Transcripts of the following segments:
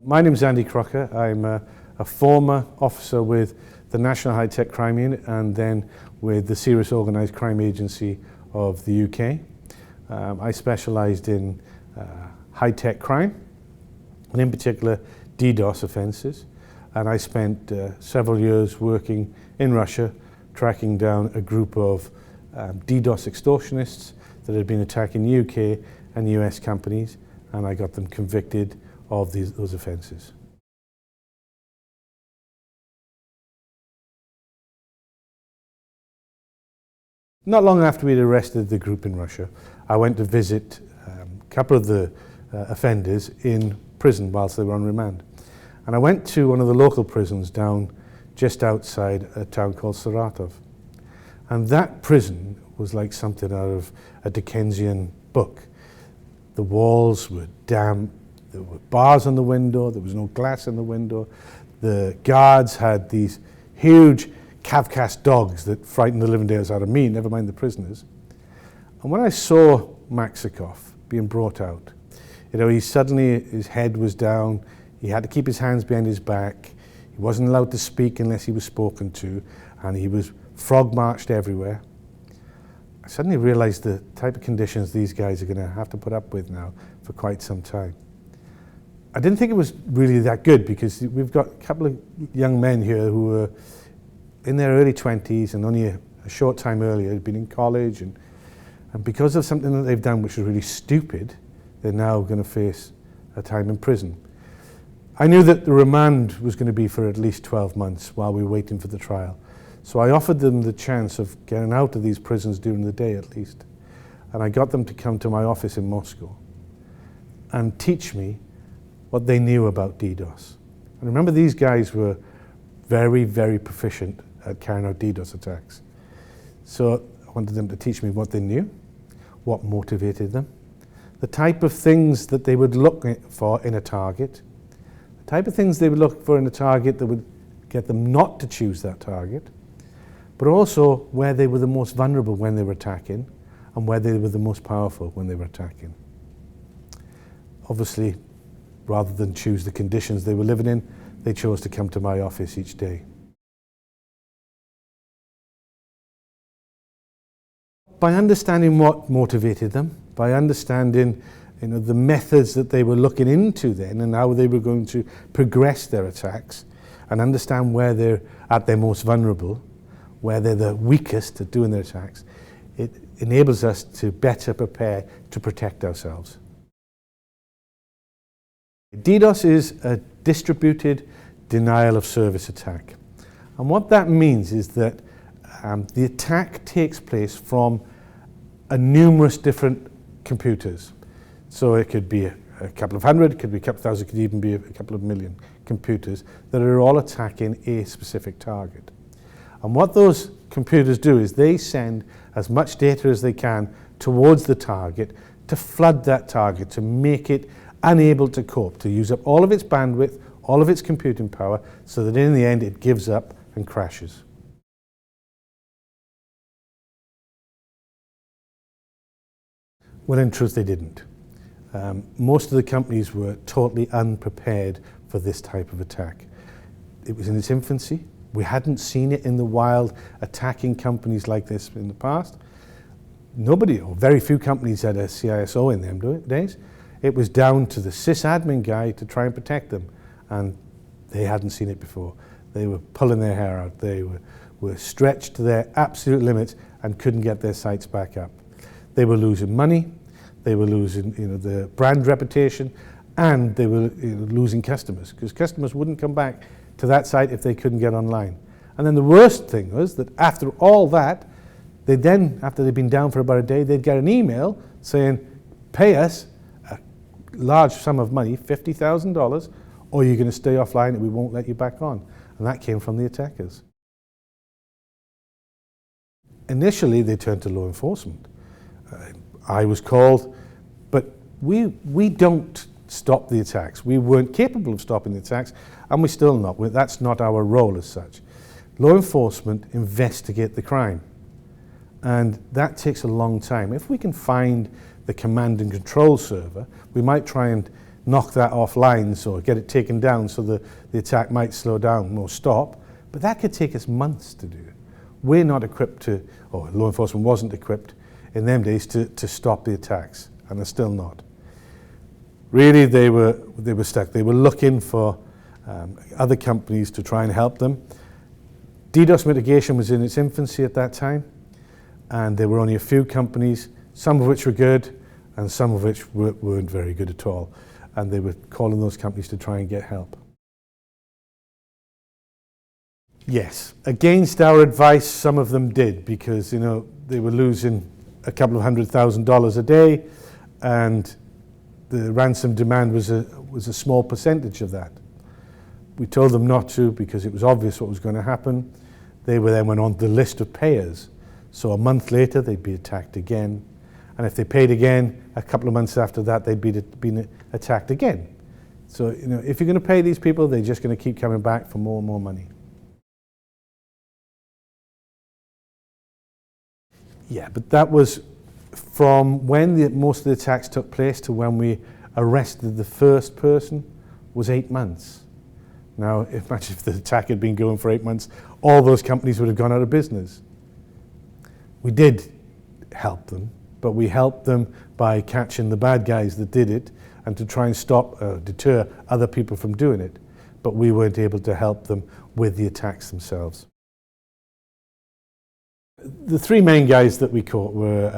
My name is Andy Crocker. I'm a former officer with the National High-Tech Crime Unit and then with the Serious Organised Crime Agency of the UK. I specialised in high-tech crime, and in particular DDos offences. And I spent several years working in Russia, tracking down a group of DDos extortionists that had been attacking UK and US companies, and I got them convicted of those offences. Not long after we'd arrested the group in Russia, I went to visit a couple of the offenders in prison whilst they were on remand. And I went to one of the local prisons down just outside a town called Saratov. And that prison was like something out of a Dickensian book. The walls were damp, there were bars on the window, there was no glass in the window. The guards had these huge Kavkaz dogs that frightened the living daylights out of me, never mind the prisoners. And when I saw Maxikov being brought out, his head was down, he had to keep his hands behind his back, he wasn't allowed to speak unless he was spoken to, and he was frog-marched everywhere. I suddenly realized the type of conditions these guys are going to have to put up with now for quite some time. I didn't think it was really that good because we've got a couple of young men here who were in their early 20s and only a short time earlier had been in college, and because of something that they've done which was really stupid, they're now going to face a time in prison. I knew that the remand was going to be for at least 12 months while we were waiting for the trial. So I offered them the chance of getting out of these prisons during the day at least. And I got them to come to my office in Moscow and teach me what they knew about DDoS. And remember, these guys were very, very proficient at carrying out DDoS attacks. So I wanted them to teach me what they knew, what motivated them, the type of things that they would look for in a target, the type of things they would look for in a target that would get them not to choose that target, but also where they were the most vulnerable when they were attacking and where they were the most powerful when they were attacking. Obviously, rather than choose the conditions they were living in, they chose to come to my office each day. By understanding what motivated them, by understanding the methods that they were looking into then and how they were going to progress their attacks, and understand where they're at their most vulnerable, where they're the weakest at doing their attacks, it enables us to better prepare to protect ourselves. DDoS is a distributed denial of service attack. And what that means is that the attack takes place from numerous different computers. So it could be a couple of hundred, it could be a couple of thousand, it could even be a couple of million computers that are all attacking a specific target. And what those computers do is they send as much data as they can towards the target to flood that target, to make it unable to cope, to use up all of its bandwidth, all of its computing power, so that in the end it gives up and crashes. Well, in truth, they didn't. Most of the companies were totally unprepared for this type of attack. It was in its infancy. We hadn't seen it in the wild attacking companies like this in the past. Nobody, or very few companies, had a CISO in them days. It was down to the sysadmin guy to try and protect them, and they hadn't seen it before. They were pulling their hair out. They were stretched to their absolute limits and couldn't get their sites back up. They were losing money, they were losing their brand reputation, and they were losing customers, because customers wouldn't come back to that site if they couldn't get online. And then the worst thing was that after all that, after they'd been down for about a day, they'd get an email saying, pay us a large sum of money, $50,000, or you're going to stay offline and we won't let you back on. And that came from the attackers. Initially, they turned to law enforcement. I was called, but we don't stop the attacks. We weren't capable of stopping the attacks, and we're still not. That's not our role as such. Law enforcement investigate the crime, and that takes a long time. If we can find the command and control server, we might try and knock that offline, so get it taken down so the attack might slow down or stop. But that could take us months to do. We're not equipped to, or law enforcement wasn't equipped in them days to stop the attacks, and they're still not. Really, they were stuck. They were looking for other companies to try and help them. DDoS mitigation was in its infancy at that time, and there were only a few companies, some of which were good, and some of which weren't very good at all. And they were calling those companies to try and get help. Yes, against our advice, some of them did, because they were losing a couple of $100,000 a day, and the ransom demand was a small percentage of that. We told them not to because it was obvious what was going to happen. They then went on the list of payers. So a month later, they'd be attacked again. And if they paid again, a couple of months after that, they'd been attacked again. So, if you're going to pay these people, they're just going to keep coming back for more and more money. Yeah, but that was from when most of the attacks took place to when we arrested the first person was 8 months. Now, imagine if the attack had been going for 8 months, all those companies would have gone out of business. We did help them, but we helped them by catching the bad guys that did it and to try and deter other people from doing it. But we weren't able to help them with the attacks themselves. The three main guys that we caught were,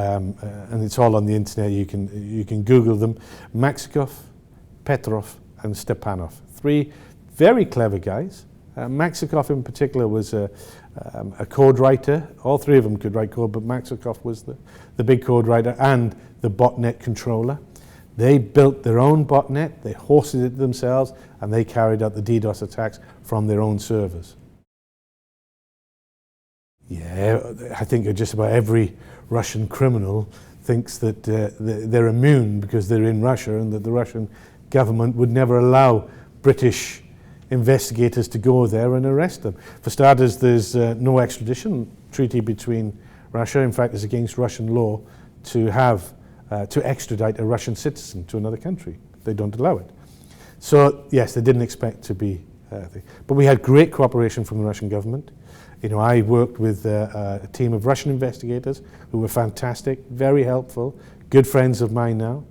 and it's all on the internet, you can Google them, Maxikov, Petrov and Stepanov. Three very clever guys. Maxikov in particular was a code writer. All three of them could write code, but Maxikov was the big code writer and the botnet controller. They built their own botnet, they hosted it themselves, and they carried out the DDoS attacks from their own servers. Yeah, I think just about every Russian criminal thinks that they're immune because they're in Russia, and that the Russian government would never allow British investigators to go there and arrest them. For starters, there's no extradition treaty between Russia. In fact, it's against Russian law to extradite a Russian citizen to another country. They don't allow it. So yes, they didn't expect to be, but we had great cooperation from the Russian government. I worked with a team of Russian investigators who were fantastic, very helpful, good friends of mine now,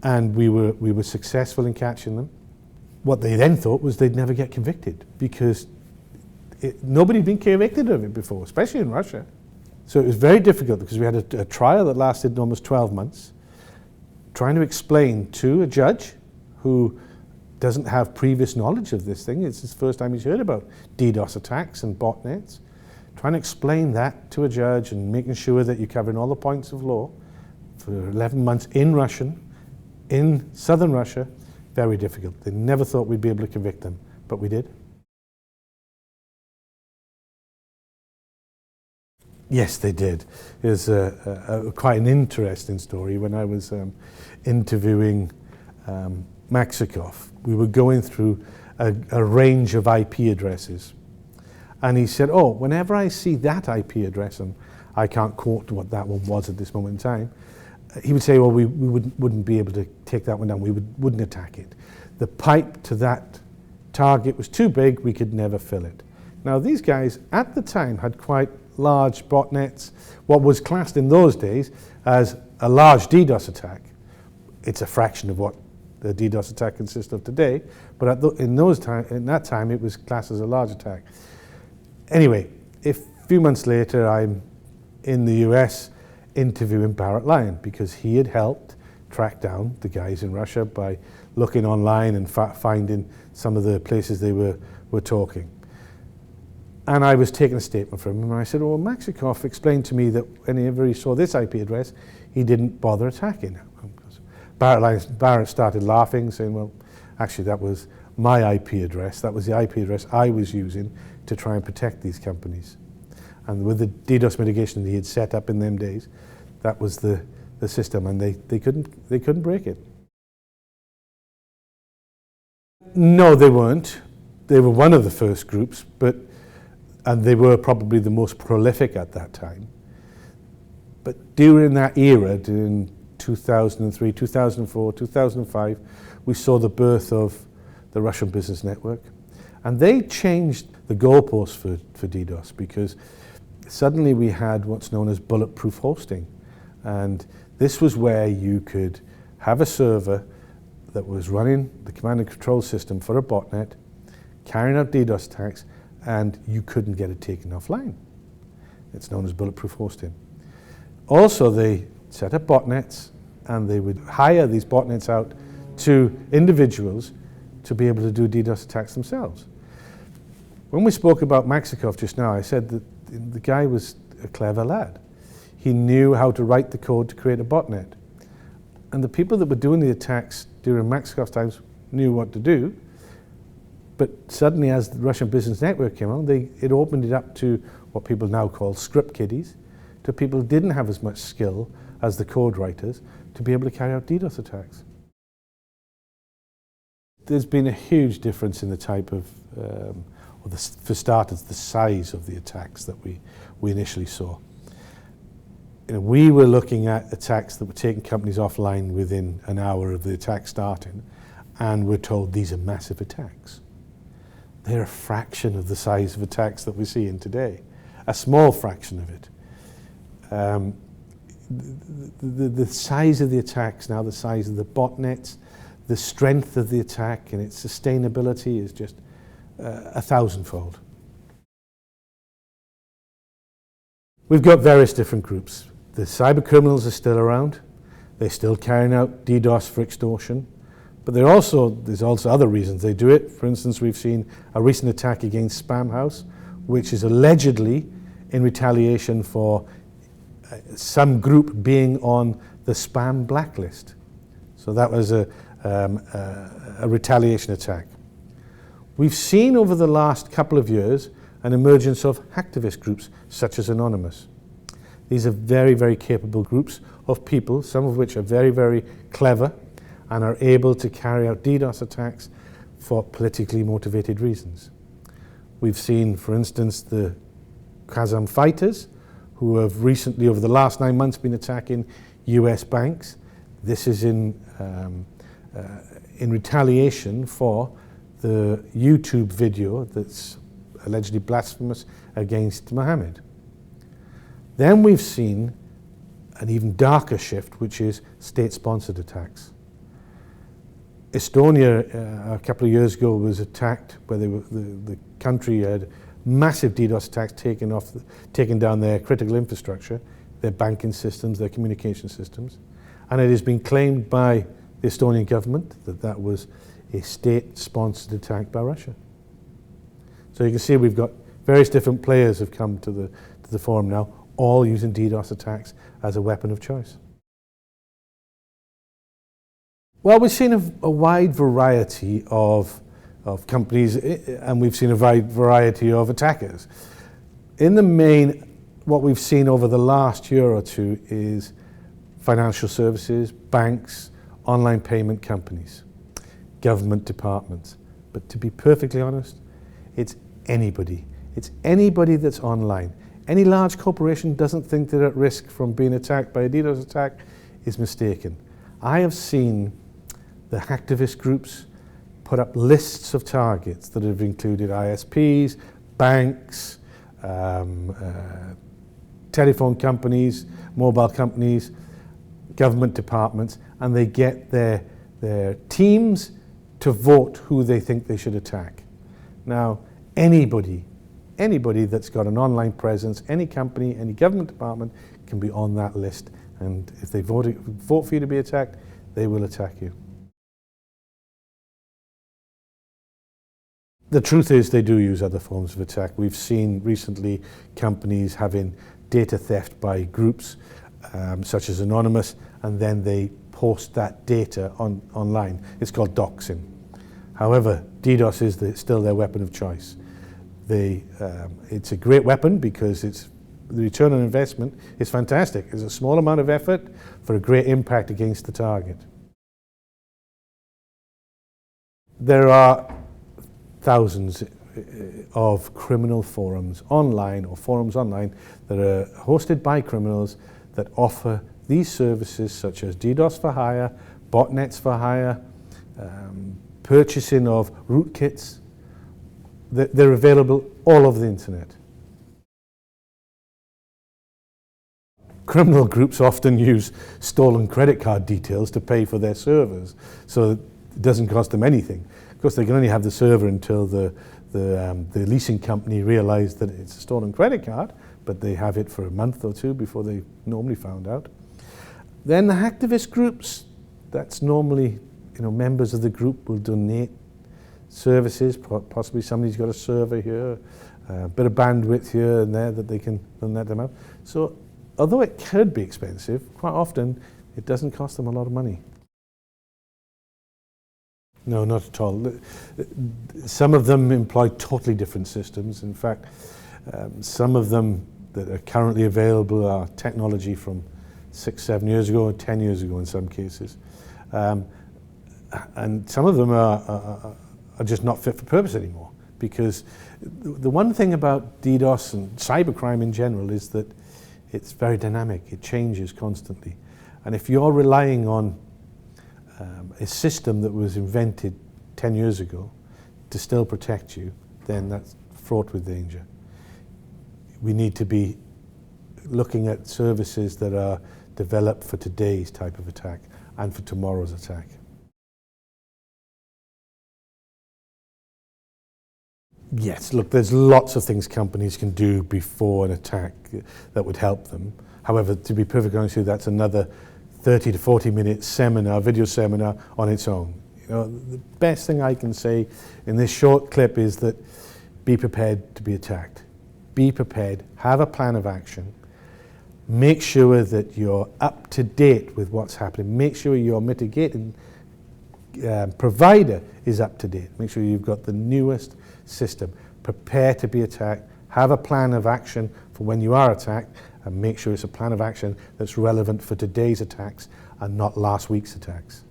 and we were successful in catching them. What they then thought was they'd never get convicted because nobody had been convicted of it before, especially in Russia. So it was very difficult because we had a trial that lasted almost 12 months, trying to explain to a judge who doesn't have previous knowledge of this thing. It's his first time he's heard about DDoS attacks and botnets. Trying to explain that to a judge and making sure that you're covering all the points of law for 11 months in Russian, in southern Russia, very difficult. They never thought we'd be able to convict them, but we did. Yes, they did. It was quite an interesting story. When I was interviewing Maxikov, we were going through a range of IP addresses. And he said, whenever I see that IP address, and I can't quote what that one was at this moment in time, he would say, we wouldn't be able to take that one down. We wouldn't attack it. The pipe to that target was too big. We could never fill it. Now, these guys at the time had quite large botnets, what was classed in those days as a large DDoS attack. It's a fraction of what the DDoS attack consists of today, but in that time it was classed as a large attack. Anyway, a few months later, I'm in the US interviewing Barrett Lyon because he had helped track down the guys in Russia by looking online and finding some of the places they were talking. And I was taking a statement from him, and I said, Maxikov explained to me that whenever he saw this IP address, he didn't bother attacking. Barrett started laughing, saying, actually that was my IP address. That was the IP address I was using to try and protect these companies. And with the DDoS mitigation that he had set up in them days, that was the system, and they couldn't break it. No, they weren't. They were one of the first groups, and they were probably the most prolific at that time. But during that era, during 2003, 2004, 2005, we saw the birth of the Russian Business Network. And they changed the goalposts for DDoS, because suddenly we had what's known as bulletproof hosting. And this was where you could have a server that was running the command and control system for a botnet, carrying out DDoS attacks, and you couldn't get it taken offline. It's known as bulletproof hosting. Also, they set up botnets, and they would hire these botnets out to individuals to be able to do DDoS attacks themselves. When we spoke about Maxikov just now, I said that the guy was a clever lad. He knew how to write the code to create a botnet. And the people that were doing the attacks during Maxikov's times knew what to do. But suddenly, as the Russian Business Network came on, it opened it up to what people now call script kiddies, to people who didn't have as much skill as the code writers to be able to carry out DDoS attacks. There's been a huge difference in the type of, for starters, the size of the attacks that we initially saw. We were looking at attacks that were taking companies offline within an hour of the attack starting, and we're told these are massive attacks. They're a fraction of the size of attacks that we're seeing today, a small fraction of it. The size of the attacks now, the size of the botnets, the strength of the attack and its sustainability is just 1,000-fold. We've got various different groups. The cyber criminals are still around. They're still carrying out DDoS for extortion. But there's also other reasons they do it. For instance, we've seen a recent attack against Spamhaus, which is allegedly in retaliation for some group being on the spam blacklist. So that was a retaliation attack. We've seen over the last couple of years an emergence of hacktivist groups such as Anonymous. These are very, very capable groups of people, some of which are very, very clever and are able to carry out DDoS attacks for politically motivated reasons. We've seen, for instance, the Kazam fighters, who have recently, over the last 9 months, been attacking US banks. This is in retaliation for the YouTube video that's allegedly blasphemous against Muhammad. Then we've seen an even darker shift, which is state-sponsored attacks. Estonia, a couple of years ago, was attacked where the country had massive DDoS attacks taking down their critical infrastructure, their banking systems, their communication systems. And it has been claimed by the Estonian government that that was a state-sponsored attack by Russia. So you can see we've got various different players have come to the forum now, all using DDoS attacks as a weapon of choice. Well, we've seen a wide variety of companies, and we've seen a wide variety of attackers. In the main, what we've seen over the last year or two is financial services, banks, online payment companies, government departments. But to be perfectly honest, it's anybody. It's anybody that's online. Any large corporation doesn't think they're at risk from being attacked by a DDoS attack is mistaken. I have seen the hacktivist groups put up lists of targets that have included ISPs, banks, telephone companies, mobile companies, government departments, and they get their teams to vote who they think they should attack. Now, anybody that's got an online presence, any company, any government department can be on that list, and if they vote for you to be attacked, they will attack you. The truth is they do use other forms of attack. We've seen recently companies having data theft by groups such as Anonymous, and then they post that data online. It's called doxing. However, DDoS is still their weapon of choice. It's a great weapon because the return on investment is fantastic. It's a small amount of effort for a great impact against the target. There are thousands of criminal forums online or forums online that are hosted by criminals that offer these services such as DDoS for hire, botnets for hire, purchasing of rootkits, they're available all over the internet. Criminal groups often use stolen credit card details to pay for their servers, so it doesn't cost them anything. Of course, they can only have the server until the leasing company realized that it's a stolen credit card, but they have it for a month or two before they normally found out. Then the hacktivist groups, that's normally, members of the group will donate services, possibly somebody's got a server here, a bit of bandwidth here and there that they can let them out. So although it could be expensive, quite often it doesn't cost them a lot of money. No, not at all. Some of them employ totally different systems. In fact, some of them that are currently available are technology from 6, 7 years ago, or 10 years ago in some cases. And some of them are just not fit for purpose anymore, because the one thing about DDoS and cybercrime in general is that it's very dynamic. It changes constantly. And if you're relying on a system that was invented 10 years ago to still protect you, then that's fraught with danger. We need to be looking at services that are developed for today's type of attack and for tomorrow's attack. Yes, look, there's lots of things companies can do before an attack that would help them. However, to be perfectly honest with you, that's another 30 to 40 minute seminar, video seminar on its own. The best thing I can say in this short clip is that be prepared to be attacked. Be prepared, have a plan of action, make sure that you're up to date with what's happening, make sure your mitigating provider is up to date, make sure you've got the newest system, prepare to be attacked, have a plan of action for when you are attacked, and make sure it's a plan of action that's relevant for today's attacks and not last week's attacks.